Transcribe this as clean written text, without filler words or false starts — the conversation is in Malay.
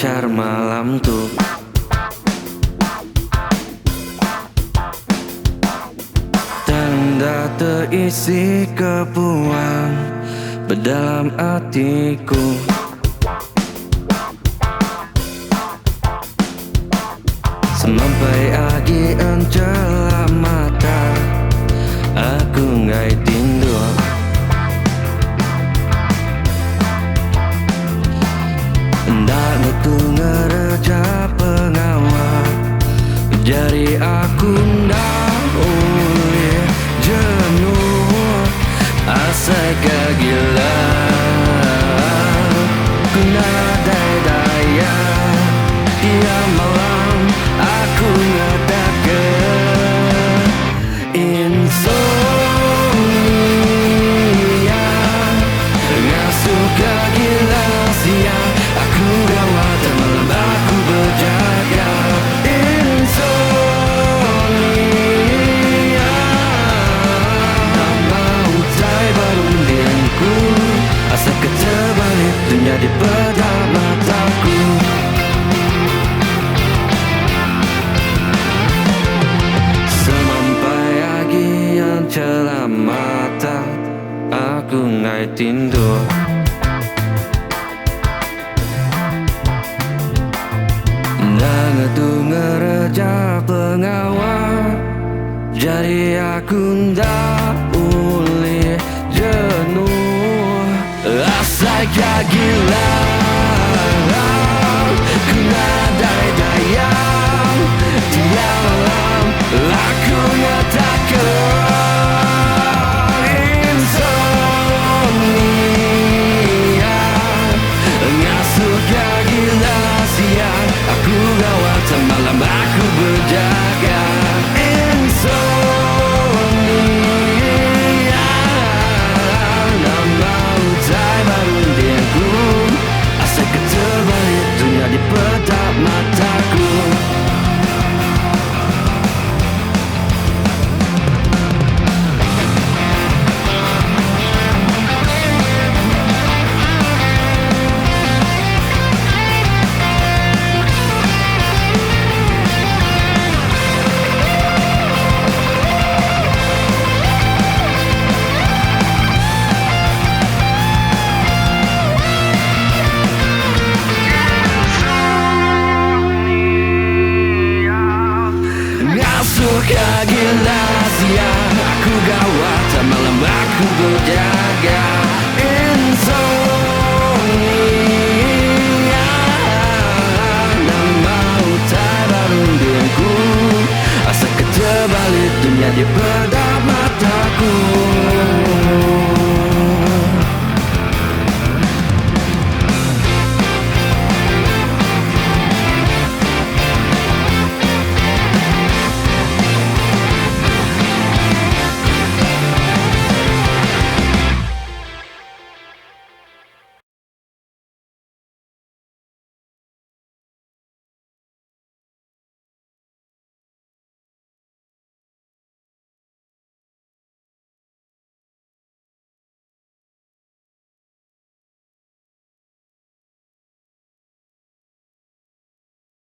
lancar malam tuh. Tanda terisi kepuan berdalam hatiku. Sampai agi encelah mata, aku ngai tidur. Ndak ngetu ngereja pengawal, jari aku ndak boleh jenuh. Asal gila ku nada daya tiap malam aku ngatakan insomnia, ngasuh gila siang aku gawat dan malam aku berjaga. Insomnia, tak mau cai berundingku, asa keterbalik dunia di pedang mataku. Celah mata, aku ngai tidur. Ndak ngetu ngereja pengawal, jadi aku ndak boleh jenuh. Asa gila ku nada daya tiap malam aku nyatakan malam aku berjaga. Insomnia, tak mau cai berundingku, asa keterbalik dunia di petap mataku. Suka gila siang aku gawat dan malam aku berjaga. Insomnia, tak mau cai berundingku, asa keterbalik dunia di pedang